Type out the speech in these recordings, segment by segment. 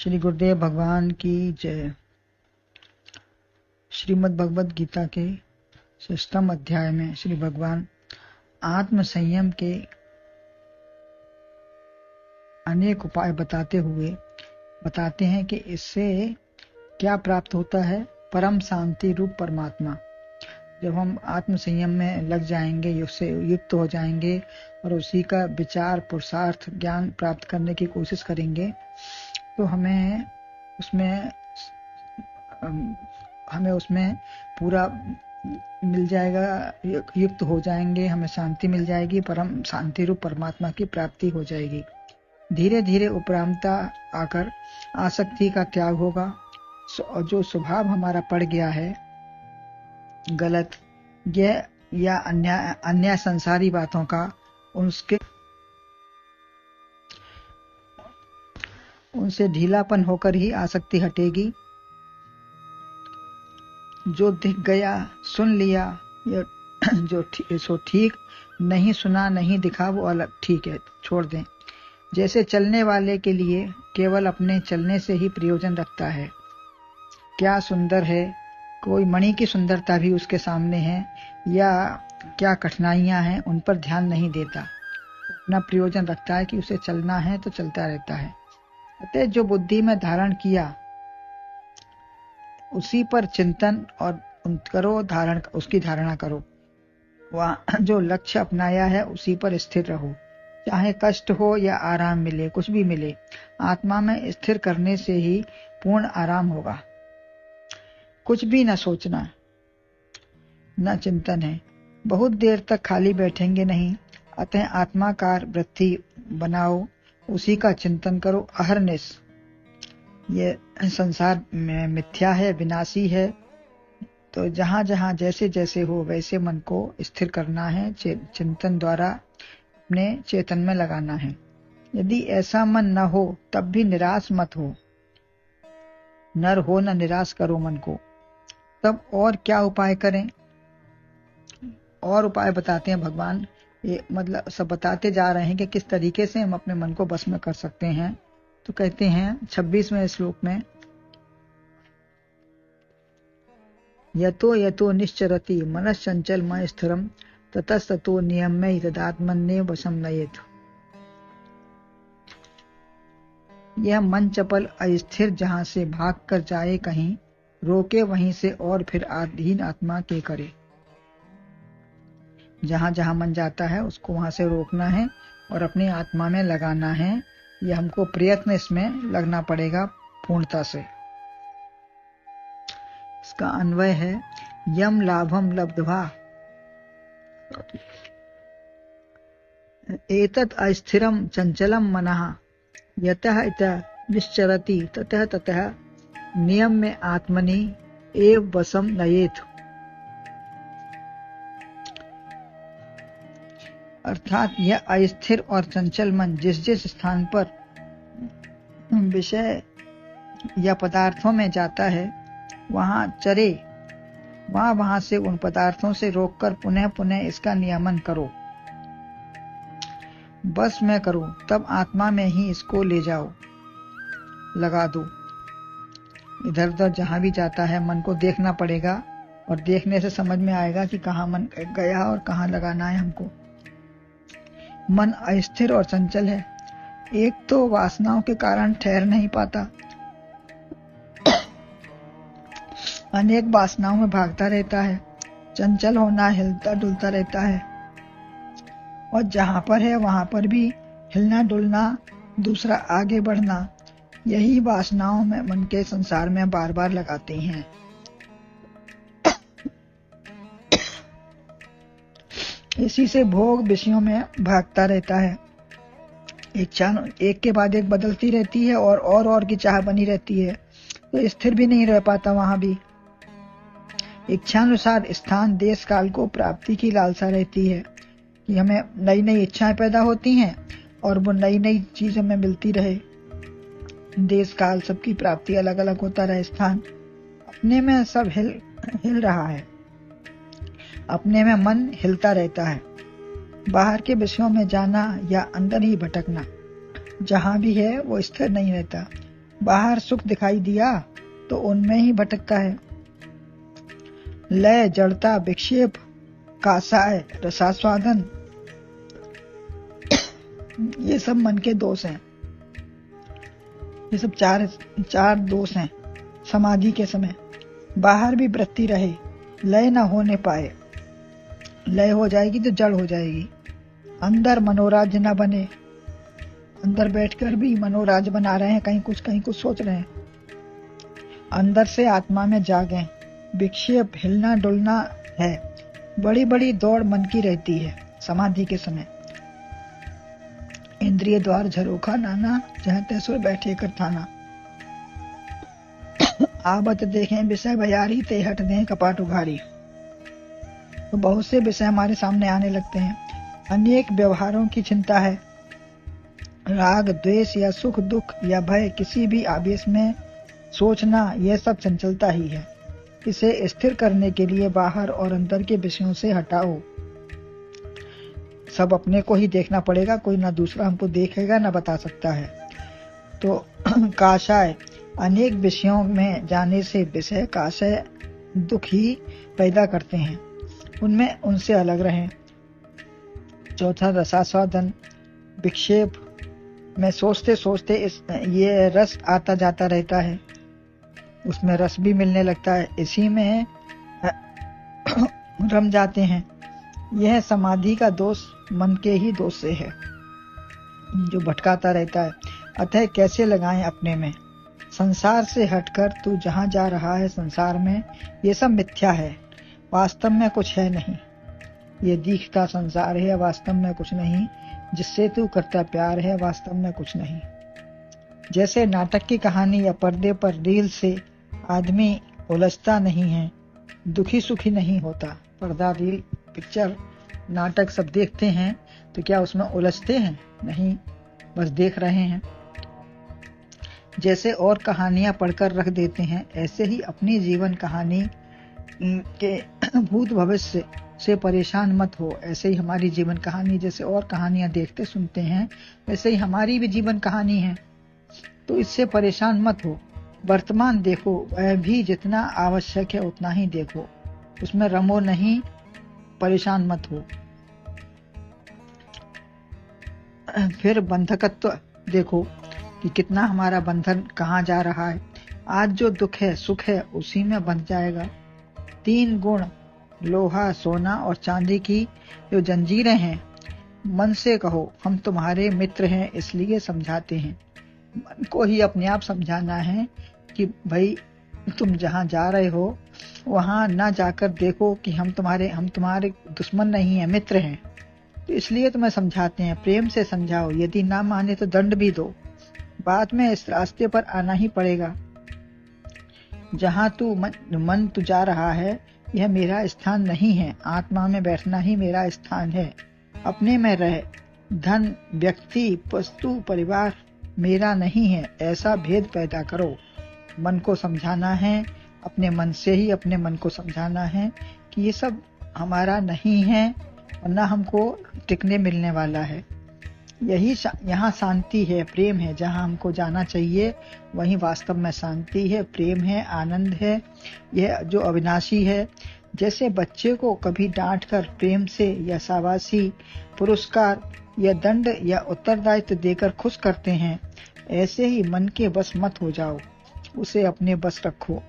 श्री गुरुदेव भगवान की जय। श्रीमद् भगवद गीता के 6वें अध्याय में श्री भगवान आत्म संयम के अनेक उपाय बताते हुए बताते हैं कि इससे क्या प्राप्त होता है। परम शांति रूप परमात्मा। जब हम आत्म संयम में लग जाएंगे, उससे युक्त हो जाएंगे और उसी का विचार पुरुषार्थ ज्ञान प्राप्त करने की कोशिश करेंगे तो हमें उसमें पूरा मिल जाएगा, युक्त हो जाएंगे, हमें शांति मिल जाएगी, परम शांति रूप परमात्मा की प्राप्ति हो जाएगी। धीरे धीरे उपरामता आकर आसक्ति का त्याग होगा। जो स्वभाव हमारा पड़ गया है गलत यह या अन्य संसारी बातों का, उनसे ढीलापन होकर ही आसक्ति हटेगी। जो दिख गया सुन लिया, जो ठीक नहीं सुना नहीं दिखा वो अलग ठीक है, छोड़ दें। जैसे चलने वाले के लिए केवल अपने चलने से ही प्रयोजन रखता है। क्या सुंदर है, कोई मणि की सुंदरता भी उसके सामने है या क्या कठिनाइयां हैं उन पर ध्यान नहीं देता, अपना प्रयोजन रखता है कि उसे चलना है तो चलता रहता है। अतः जो बुद्धि में धारण किया उसी पर चिंतन और करो, उसकी धारणा करो। वहाँ जो लक्ष्य अपनाया है उसी पर स्थिर रहो, चाहे कष्ट हो या आराम मिले, कुछ भी मिले, आत्मा में स्थिर करने से ही पूर्ण आराम होगा। कुछ भी न सोचना न चिंतन है, बहुत देर तक खाली बैठेंगे नहीं। अतः आत्माकार वृत्ति बनाओ, उसी का चिंतन करो अहरनिश। ये संसार में मिथ्या है, विनाशी है, तो जहां जहां जैसे जैसे हो वैसे मन को स्थिर करना है, चिंतन द्वारा अपने चेतन में लगाना है। यदि ऐसा मन न हो तब भी निराश मत हो, नर हो न निराश करो मन को। तब और क्या उपाय करें? और उपाय बताते हैं भगवान। ये मतलब सब बताते जा रहे हैं कि किस तरीके से हम अपने मन को बस में कर सकते हैं। तो कहते हैं 26वें श्लोक में, यतो यतो निश्चरति मनश्चंचल मय स्थिरम ततस्ततो नियम्य तदात्मन्ये वशम नयेत। यह मन चपल अस्थिर जहां से भाग कर जाए कहीं, रोके वहीं से और फिर अधीन आत्मा के करे। जहां जहां मन जाता है उसको वहां से रोकना है और अपनी आत्मा में लगाना है। यह हमको प्रयत्न इसमें लगना पड़ेगा पूर्णता से। इसका अन्वय है यम लाभम लब्ध्वा एतत् अस्थिरम चंचलम मनः यतः इतः निश्चरति ततः ततः नियम में आत्मनि एव वशम नयेत। अर्थात यह अस्थिर और चंचल मन जिस जिस स्थान पर विषय या पदार्थों में जाता है वहां चरे, वहां से उन पदार्थों से रोककर पुनः पुनः इसका नियमन करो, बस में करो। तब आत्मा में ही इसको ले जाओ, लगा दो। इधर उधर जहां भी जाता है मन को देखना पड़ेगा और देखने से समझ में आएगा कि कहाँ मन गया और कहाँ लगाना है हमको। मन अस्थिर और चंचल है, एक तो वासनाओं के कारण ठहर नहीं पाता, अनेक वासनाओं में भागता रहता है, चंचल होना, हिलता डुलता रहता है, और जहां पर है वहां पर भी हिलना डुलना, दूसरा आगे बढ़ना, यही वासनाओं में मन के संसार में बार बार लगाते हैं। इसी से भोग विषयों में भागता रहता है। इच्छा एक के बाद एक बदलती रहती है और की चाह बनी रहती है, तो स्थिर भी नहीं रह पाता। वहां भी इच्छानुसार स्थान देश काल को प्राप्ति की लालसा रहती है कि हमें नई नई इच्छाएं पैदा होती हैं और वो नई नई चीज हमें मिलती रहे। देश काल सबकी प्राप्ति अलग अलग होता रहे, स्थान अपने में सब हिल रहा है, अपने में मन हिलता रहता है। बाहर के विषयों में जाना या अंदर ही भटकना, जहां भी है वो स्थिर नहीं रहता। बाहर सुख दिखाई दिया तो उनमें ही भटकता है। लय, जड़ता, विक्षेप, कासाय, रसास्वादन, ये सब मन के दोष हैं। ये सब चार दोष हैं। समाधि के समय बाहर भी वृत्ति रहे, लय न होने पाए, लय हो जाएगी तो जड़ हो जाएगी। अंदर मनोराज्य न बने, अंदर बैठकर भी मनोराज्य बना रहे हैं, कहीं कुछ सोच रहे हैं। अंदर से आत्मा में जागें। विक्षेप, हिलना डुलना है, बड़ी बड़ी दौड़ मन की रहती है समाधि के समय। इंद्रिय द्वार झरोखा नाना, जहाँ तैसुर बैठे कर थाना। आवत देखें विषय भयारी, ते हट दें कपाट उघारी। तो बहुत से विषय हमारे सामने आने लगते हैं। अनेक व्यवहारों की चिंता है। राग, द्वेष या सुख दुख या भय, किसी भी आवेश में सोचना, यह सब चंचलता ही है। इसे स्थिर करने के लिए बाहर और अंदर के विषयों से हटाओ। सब अपने को ही देखना पड़ेगा, कोई ना दूसरा हमको देखेगा ना बता सकता है। तो काषाय, अनेक विषयों में जाने से विषय काषय दुख ही पैदा करते हैं, उनसे अलग रहें। चौथा रसास्वादन, विक्षेप में सोचते सोचते ये रस आता जाता रहता है, उसमें रस भी मिलने लगता है, इसी में रम जाते हैं। यह समाधि का दोष मन के ही दोष से है, जो भटकाता रहता है। अतः कैसे लगाएं अपने में। संसार से हटकर तू जहां जा रहा है संसार में, ये सब मिथ्या है, वास्तव में कुछ है नहीं। ये दिखता संसार है, वास्तव में कुछ नहीं। जिससे तू करता प्यार है, वास्तव में कुछ नहीं। जैसे नाटक की कहानी या पर्दे पर रील से आदमी उलझता नहीं है, दुखी सुखी नहीं होता। पर्दा, रील, पिक्चर, नाटक सब देखते हैं तो क्या उसमें उलझते हैं? नहीं, बस देख रहे हैं। जैसे और कहानियां पढ़कर रख देते हैं, ऐसे ही अपनी जीवन कहानी के भूत भविष्य से परेशान मत हो। ऐसे ही हमारी जीवन कहानी, जैसे और कहानियां देखते सुनते हैं, वैसे ही हमारी भी जीवन कहानी है, तो इससे परेशान मत हो। वर्तमान देखो, वह भी जितना आवश्यक है उतना ही देखो, उसमें रमो नहीं, परेशान मत हो। फिर बंधकत्व देखो कि कितना हमारा बंधन कहाँ जा रहा है। आज जो दुख है सुख है उसी में बंध जाएगा। 3 गुण, लोहा, सोना और चांदी की जो जंजीरें हैं, मन से कहो हम तुम्हारे मित्र हैं इसलिए समझाते हैं। मन को ही अपने आप समझाना है कि भाई तुम जहाँ जा रहे हो वहां ना जाकर देखो कि हम तुम्हारे दुश्मन नहीं है, मित्र हैं, तो इसलिए तुम्हें समझाते हैं। प्रेम से समझाओ, यदि ना माने तो दंड भी दो। बाद में इस रास्ते पर आना ही पड़ेगा। जहाँ मन तू जा रहा है, यह मेरा स्थान नहीं है। आत्मा में बैठना ही मेरा स्थान है। अपने में रह। धन, व्यक्ति, वस्तु, परिवार मेरा नहीं है, ऐसा भेद पैदा करो। मन को समझाना है, अपने मन से ही अपने मन को समझाना है कि ये सब हमारा नहीं है और ना हमको टिकने मिलने वाला है। यही यहाँ शांति है, प्रेम है। जहाँ हमको जाना चाहिए वहीं वास्तव में शांति है, प्रेम है, आनंद है, यह जो अविनाशी है। जैसे बच्चे को कभी डांट कर प्रेम से या शाबाशी, पुरस्कार या दंड या उत्तरदायित्व देकर खुश करते हैं, ऐसे ही मन के बस मत हो जाओ, उसे अपने बस रखो।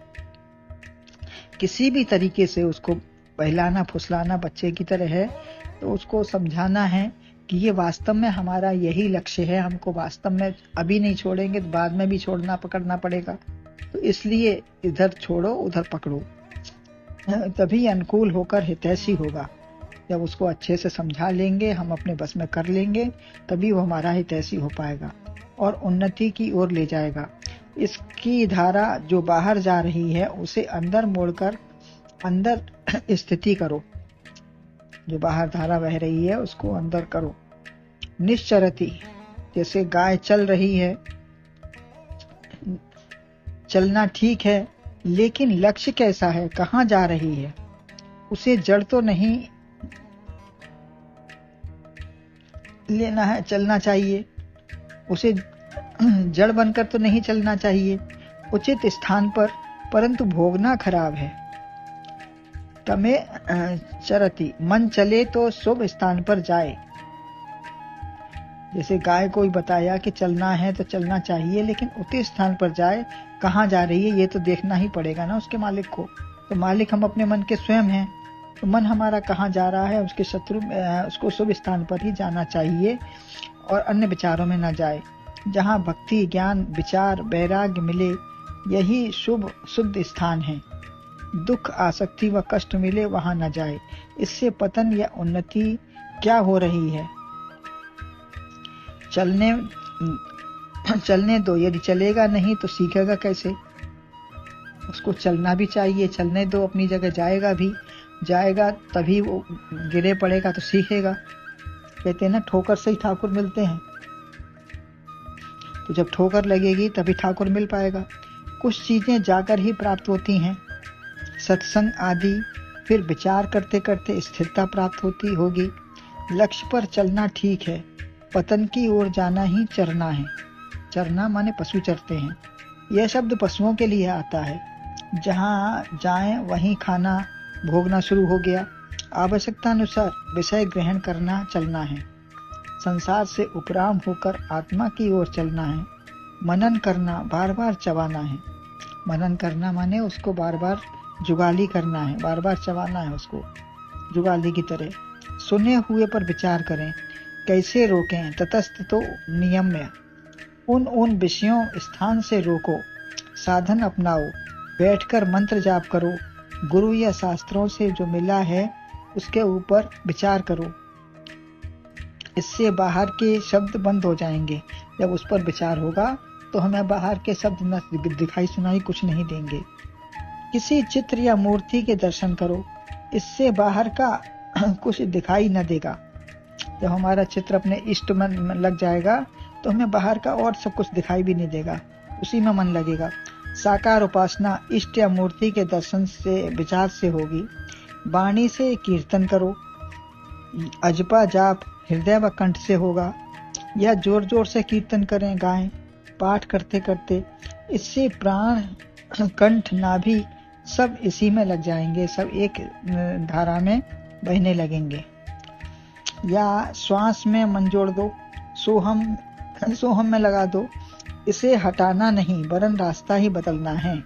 किसी भी तरीके से उसको बहलाना फुसलाना बच्चे की तरह है, तो उसको समझाना है कि ये वास्तव में हमारा यही लक्ष्य है। हमको वास्तव में अभी नहीं छोड़ेंगे तो बाद में भी छोड़ना पकड़ना पड़ेगा, तो इसलिए इधर छोड़ो उधर पकड़ो, तभी अनुकूल होकर हितैषी होगा। जब उसको अच्छे से समझा लेंगे, हम अपने बस में कर लेंगे, तभी वो हमारा हितैषी हो पाएगा और उन्नति की ओर ले जाएगा। इसकी धारा जो बाहर जा रही है उसे अंदर मोड़कर अंदर स्थिति करो। जो बाहर धारा बह रही है उसको अंदर करो। निश्चरति, जैसे गाय चल रही है, चलना ठीक है, लेकिन लक्ष्य कैसा है, कहाँ जा रही है, उसे जड़ तो नहीं लेना है, चलना चाहिए। उसे जड़ बनकर तो नहीं चलना चाहिए, उचित स्थान पर, परंतु भोगना खराब है। तमे चरति, मन चले तो शुभ स्थान पर जाए। जैसे गाय को ही बताया कि चलना है तो चलना चाहिए, लेकिन उचित स्थान पर जाए। कहाँ जा रही है ये तो देखना ही पड़ेगा ना उसके मालिक को। तो मालिक हम अपने मन के स्वयं हैं, तो मन हमारा कहाँ जा रहा है, उसके शत्रु उसको शुभ स्थान पर ही जाना चाहिए और अन्य विचारों में न जाए। जहाँ भक्ति, ज्ञान, विचार, वैराग्य मिले, यही शुभ शुद्ध स्थान है। दुख, आसक्ति व कष्ट मिले, वहां न जाए। इससे पतन या उन्नति क्या हो रही है। चलने दो, यदि चलेगा नहीं तो सीखेगा कैसे। उसको चलना भी चाहिए, चलने दो, अपनी जगह जाएगा तभी वो गिरे पड़ेगा तो सीखेगा। कहते हैं ना, ठोकर से ही ठाकुर मिलते हैं। तो जब ठोकर लगेगी तभी ठाकुर मिल पाएगा। कुछ चीजें जाकर ही प्राप्त होती हैं, सत्संग आदि। फिर विचार करते करते स्थिरता प्राप्त होगी। लक्ष्य पर चलना ठीक है, पतन की ओर जाना ही चरना है। चरना माने पशु चरते हैं। यह शब्द पशुओं के लिए आता है। जहाँ जाएं वहीं खाना भोगना शुरू हो गया। आवश्यकता अनुसार विषय ग्रहण करना चलना है। संसार से उपराम होकर आत्मा की ओर चलना है। मनन करना, बार बार चबाना है। मनन करना माने उसको बार बार जुगाली करना है, बार बार चबाना है उसको जुगाली की तरह। सुने हुए पर विचार करें, कैसे रोकें, तटस्थ तो नियम्य। उन विषयों स्थान से रोको, साधन अपनाओ, बैठकर मंत्र जाप करो, गुरु या शास्त्रों से जो मिला है उसके ऊपर विचार करो। इससे बाहर के शब्द बंद हो जाएंगे। जब उस पर विचार होगा तो हमें बाहर के शब्द न दिखाई सुनाई कुछ नहीं देंगे। किसी चित्र या मूर्ति के दर्शन करो, इससे बाहर का कुछ दिखाई न देगा। जब हमारा चित्र अपने इष्ट मन में लग जाएगा तो हमें बाहर का और सब कुछ दिखाई भी नहीं देगा, उसी में मन लगेगा। साकार उपासना इष्ट या मूर्ति के दर्शन से, विचार से होगी। वाणी से कीर्तन करो, अजपा जाप हृदय व कंठ से होगा। यह जोर जोर से कीर्तन करें, गाएं, पाठ करते करते। इससे प्राण, कंठ, नाभि सब इसी में लग जाएंगे, सब एक धारा में बहने लगेंगे। या श्वास में मन जोड़ दो, सोहम में लगा दो। इसे हटाना नहीं वरन रास्ता ही बदलना है।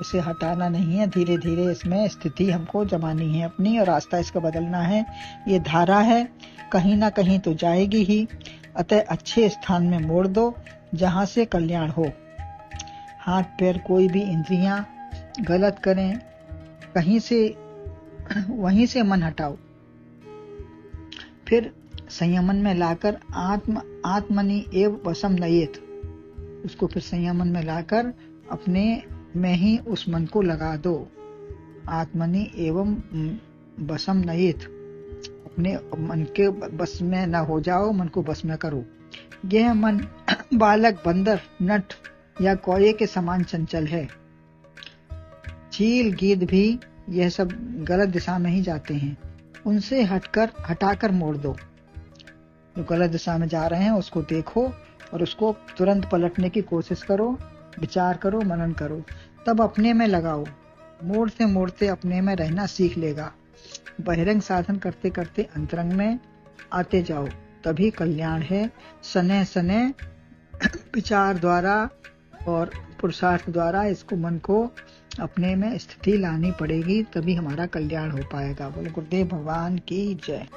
इसे हटाना नहीं है, धीरे धीरे इसमें स्थिति हमको जमानी है अपनी और रास्ता इसका बदलना है। ये धारा है, कहीं ना कहीं तो जाएगी ही। अतः अच्छे स्थान में मोड़ दो जहां से कल्याण हो। हाथ पैर कोई भी इंद्रियां गलत करें, वहीं से मन हटाओ। फिर संयमन में लाकर आत्मनि एव वशम नयेत, उसको फिर संयमन में लाकर अपने में ही उस मन को लगा दो। आत्मनि एवं वशम नयेत, अपने मन के बस में न हो जाओ, मन को बस में करो। यह मन बालक, बंदर, नट या कोये के समान चंचल है। चील, गिद्ध भी यह सब गलत दिशा में ही जाते हैं। उनसे हटाकर मोड़ दो। जो गलत दिशा में जा रहे हैं उसको देखो और उसको तुरंत पलटने की कोशिश करो, विचार करो, मनन करो, तब अपने में लगाओ। मोड़ते मोड़ते अपने में रहना सीख लेगा। बहिरंग साधन करते करते अंतरंग में आते जाओ, तभी कल्याण है। सने सने विचार द्वारा और पुरुषार्थ द्वारा इसको, मन को अपने में स्थिति लानी पड़ेगी, तभी हमारा कल्याण हो पाएगा। बोलो गुरुदेव भगवान की जय।